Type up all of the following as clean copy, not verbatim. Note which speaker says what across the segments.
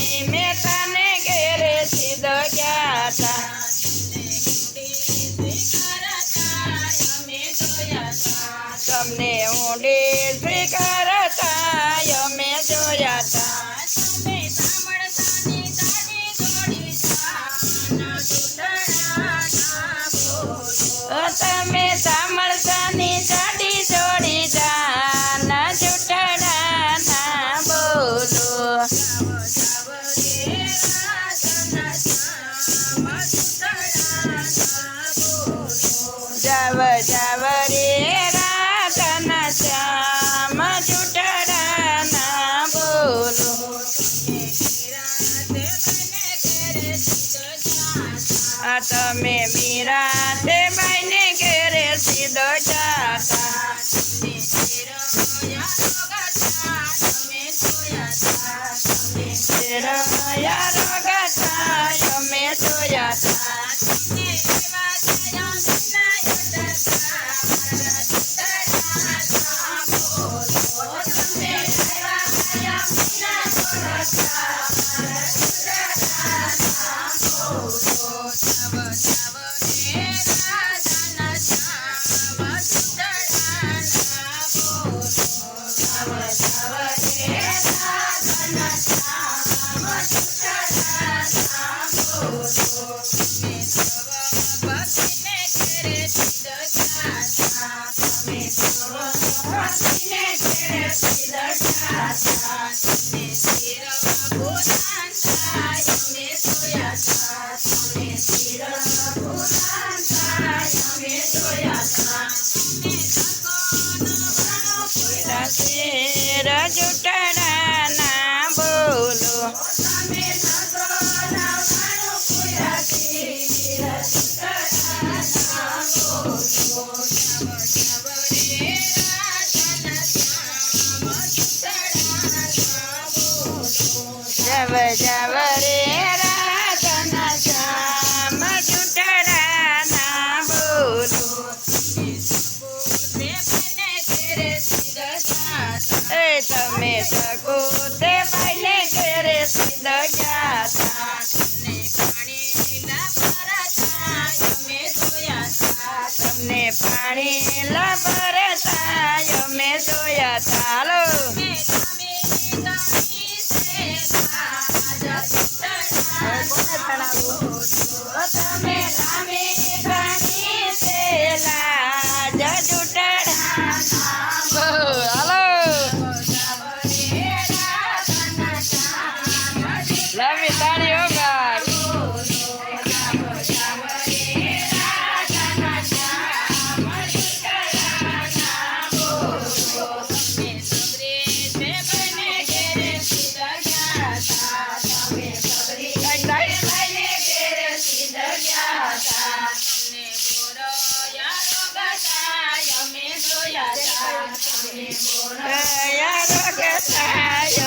Speaker 1: નહીં મેં તને ઘેરે સીધો ગયા તા તમને ઊંડી સ્વીકારતા અમે જોયા તા તમે સાંભળતાની જાડી જોડી જાના જૂઠડા ના બોલો જાવ જાવ રે રાતના શ્યામ જૂઠડા ના બોલો તમે મીરા તે બાઈને ઘેરે સીધો જાતા અમે જોયા જૂઠડા ના બોલો જવ જવ રે રાતના શ્યામ જૂઠડા ના બોલો તમે શકો તે બાઈને ઘેરે સીધો ગયા તા તમને પાણી લબરતા અમે જોયા ચાલો તમે લવી તાળીઓ ગાય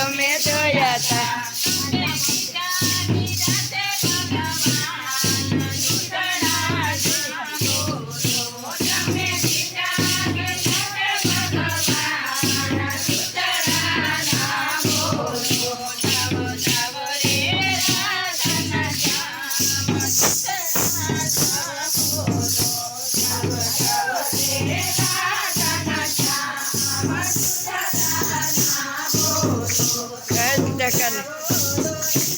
Speaker 1: અમે જોયા તા Kan